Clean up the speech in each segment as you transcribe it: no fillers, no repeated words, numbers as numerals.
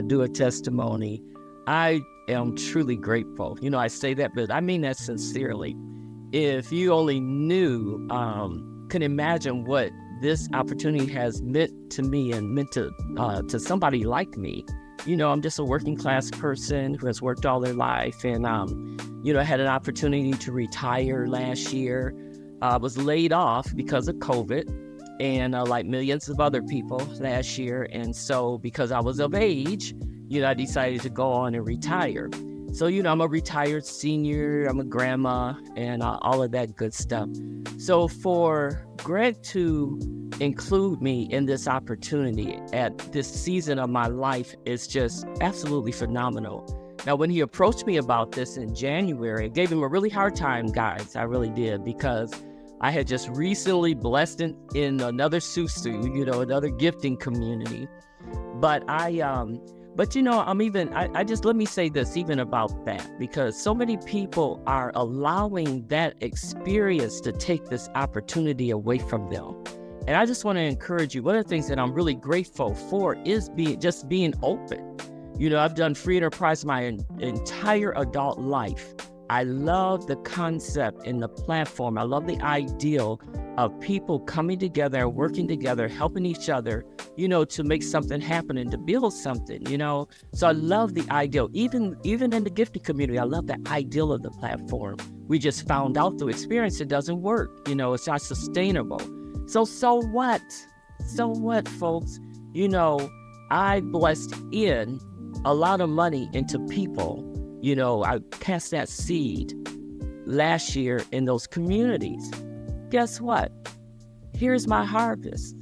do a testimony. I am truly grateful. I say that, but I mean that sincerely. If you only knew, can imagine what this opportunity has meant to me and meant to somebody like me. I'm just a working class person who has worked all their life, and I had an opportunity to retire last year. I was laid off because of COVID, and like millions of other people last year. And so because I was of age, I decided to go on and retire. So, I'm a retired senior, I'm a grandma, and all of that good stuff. So for Greg to include me in this opportunity at this season of my life is just absolutely phenomenal. Now, when he approached me about this in January, I gave him a really hard time, guys. I really did, because I had just recently blessed in another susu, another gifting community. But let me say this even about that, because so many people are allowing that experience to take this opportunity away from them. And I just want to encourage you, one of the things that I'm really grateful for is being open. I've done free enterprise my entire adult life. I love the concept and the platform. I love the ideal of people coming together and working together, helping each other, to make something happen and to build something, So I love the ideal. Even in the gifting community, I love the ideal of the platform. We just found out through experience it doesn't work. It's not sustainable. So what? So what, folks? I blessed in a lot of money into people. I cast that seed last year in those communities. Guess what? Here's my harvest.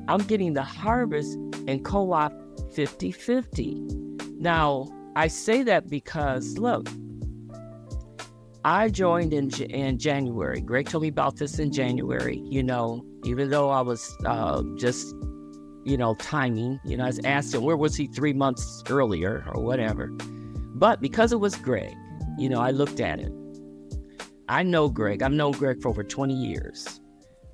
I'm getting the harvest in Coop5050. Now, I say that because, look, I joined in January. Greg told me about this in January, even though I was just, timing. I was asked him, where was he 3 months earlier or whatever. But because it was Greg, I looked at it. I know Greg. I've known Greg for over 20 years.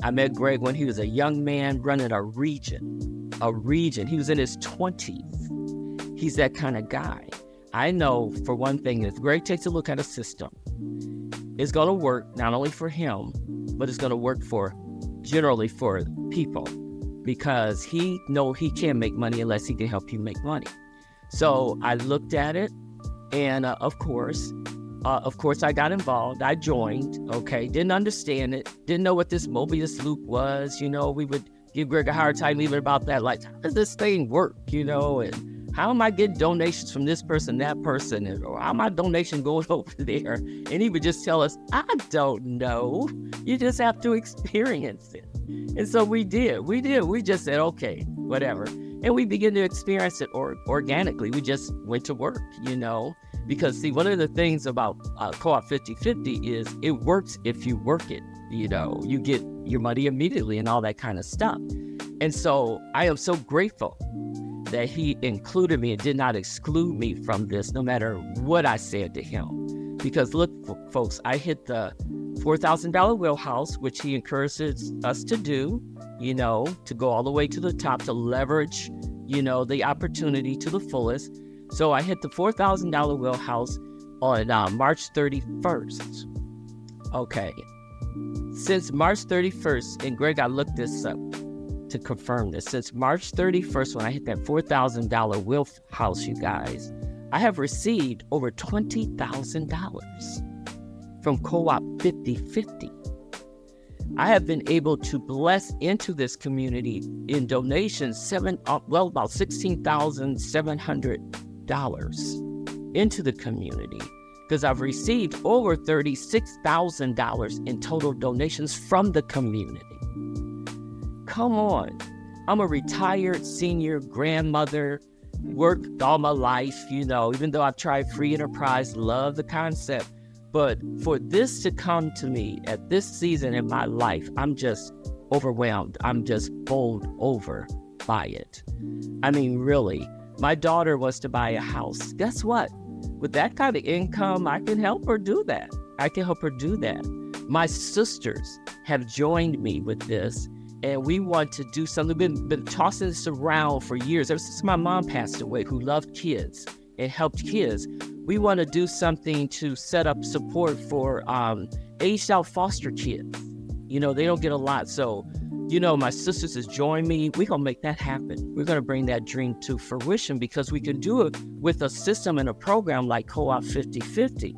I met Greg when he was a young man running a region. He was in his 20s. He's that kind of guy. I know for one thing, if Greg takes a look at a system, it's going to work not only for him, but it's going to work generally for people, because he can't make money unless he can help you make money. So I looked at it, and of course, I got involved. I joined, okay, didn't understand it, didn't know what this Mobius loop was. We would give Greg a hard time even about that. Like, how does this thing work, and how am I getting donations from this person, that person, or how my donation going over there? And he would just tell us, I don't know. You just have to experience it. And so we did. We just said, okay, whatever. And we began to experience it organically. We just went to work, because see, one of the things about Coop5050 is it works if you work it, you get your money immediately and all that kind of stuff. And so I am so grateful that he included me and did not exclude me from this, no matter what I said to him. Because look, folks, I hit the $4,000 wheelhouse, which he encourages us to do, to go all the way to the top, to leverage, the opportunity to the fullest. So I hit the $4,000 wheelhouse on March 31st. Okay. Since March 31st, and Greg, I looked this up to confirm this. Since March 31st, when I hit that $4,000 wheelhouse, you guys, I have received over $20,000 from Coop5050. I have been able to bless into this community in donations about $16,700 into the community, because I've received over $36,000 in total donations from the community. Come on. I'm a retired senior grandmother, worked all my life, even though I've tried free enterprise, love the concept. But for this to come to me at this season in my life, I'm just overwhelmed. I'm just bowled over by it. I mean, really, my daughter wants to buy a house. Guess what? With that kind of income, I can help her do that. My sisters have joined me with this, and we want to do something. We've been tossing this around for years, ever since my mom passed away, who loved kids and helped kids. We want to do something to set up support for aged out foster kids. You know, they don't get a lot. So, you know, my sisters has joined me. We're going to make that happen. We're going to bring that dream to fruition, because we can do it with a system and a program like Coop5050.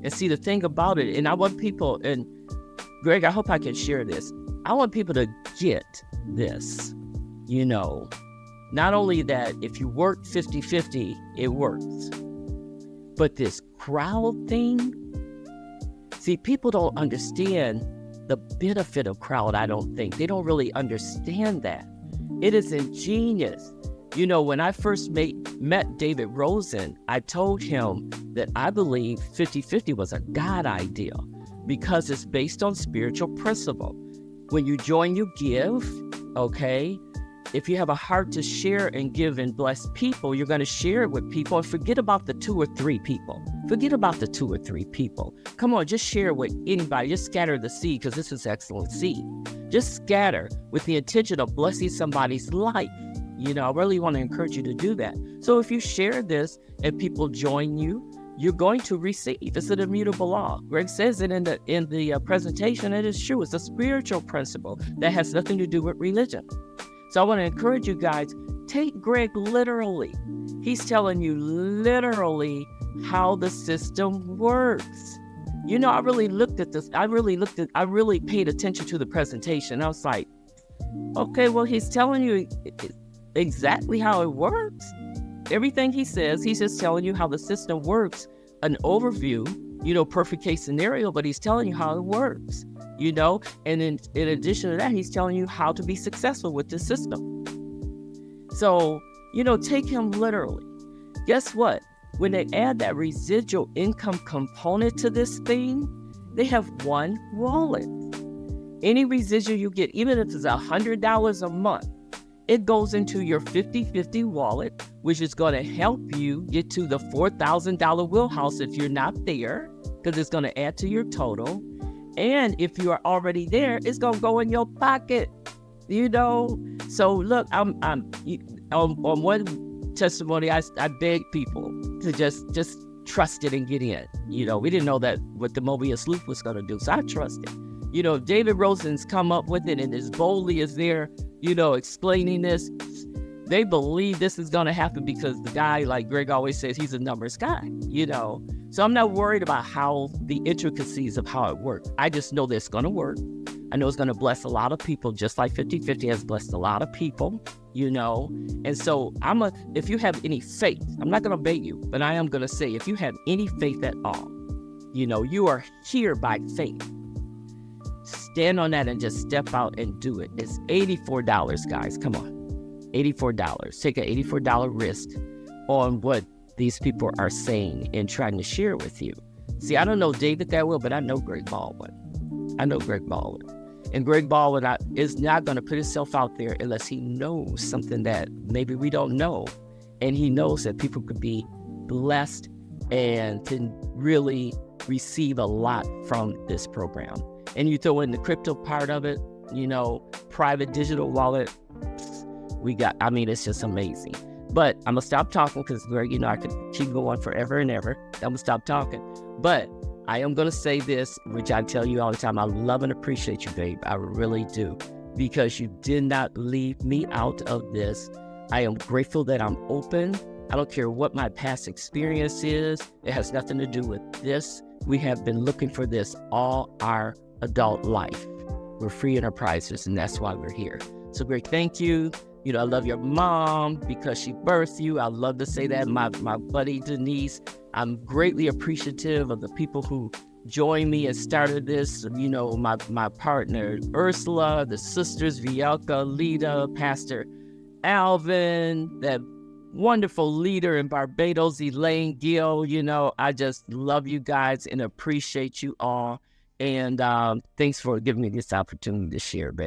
And see, the thing about it, and I want people, and Greg, I hope I can share this. I want people to get this, you know, not only that if you work 50-50, it works, but this crowd thing, see, people don't understand the benefit of crowd, I don't think. They don't really understand that. It is ingenious. You know, when I first met David Rosen, I told him that I believe 50-50 was a God idea, because it's based on spiritual principle. When you join, you give, okay? If you have a heart to share and give and bless people, you're going to share it with people, and forget about the 2 or 3 people. Forget about the 2 or 3 people. Come on, just share it with anybody. Just scatter the seed, because this is excellent seed. Just scatter with the intention of blessing somebody's life. You know, I really want to encourage you to do that. So if you share this and people join you, you're going to receive. It's an immutable law. Greg says it in the presentation. It is true. It's a spiritual principle that has nothing to do with religion. So I want to encourage you guys, take Greg literally. He's telling you literally how the system works. You know, I really looked at this. I really paid attention to the presentation. I was like, okay, well, he's telling you exactly how it works. Everything he says, he's just telling you how the system works, an overview, you know, perfect case scenario, but he's telling you how it works, you know, and in addition to that, he's telling you how to be successful with the system. So, you know, take him literally. Guess what? When they add that residual income component to this thing, they have one wallet. Any residual you get, even if it's $100 a month, it goes into your 50-50 wallet, which is going to help you get to the $4,000 wheelhouse if you're not there, because it's going to add to your total. And if you are already there, it's going to go in your pocket, you know? So look, I'm on one testimony, I beg people to just trust it and get in. You know, we didn't know that what the Mobius loop was going to do, so I trust it. You know, David Rosen's come up with it, and as boldly as they're, you know, explaining this, they believe this is going to happen, because the guy, like Greg always says, he's a numbers guy, you know. So I'm not worried about how the intricacies of how it works. I just know that it's going to work. I know it's going to bless a lot of people, just like 50-50 has blessed a lot of people, you know. And so if you have any faith, I'm not going to bait you, but I am going to say, if you have any faith at all, you know, you are here by faith. Stand on that and just step out and do it. It's $84, guys. Come on. $84. Take an $84 risk on what these people are saying and trying to share with you. See, I don't know David that well, but I know Greg Baldwin. And Greg Baldwin is not going to put himself out there unless he knows something that maybe we don't know. And he knows that people could be blessed and can really receive a lot from this program. And you throw in the crypto part of it, you know, private digital wallet, it's just amazing. But I'm going to stop talking, because, Greg, you know, I could keep going forever and ever. I'm going to stop talking. But I am going to say this, which I tell you all the time. I love and appreciate you, babe. I really do. Because you did not leave me out of this. I am grateful that I'm open. I don't care what my past experience is. It has nothing to do with this. We have been looking for this all our adult life. We're free enterprisers, and that's why we're here. So, Greg, thank you. You know, I love your mom because she birthed you. I love to say that. My buddy Denise, I'm greatly appreciative of the people who joined me and started this. You know, my partner Ursula, the sisters Vielka, Lita, Pastor Alvin, that wonderful leader in Barbados, Elaine Gill. You know, I just love you guys and appreciate you all. And thanks for giving me this opportunity to share, babe.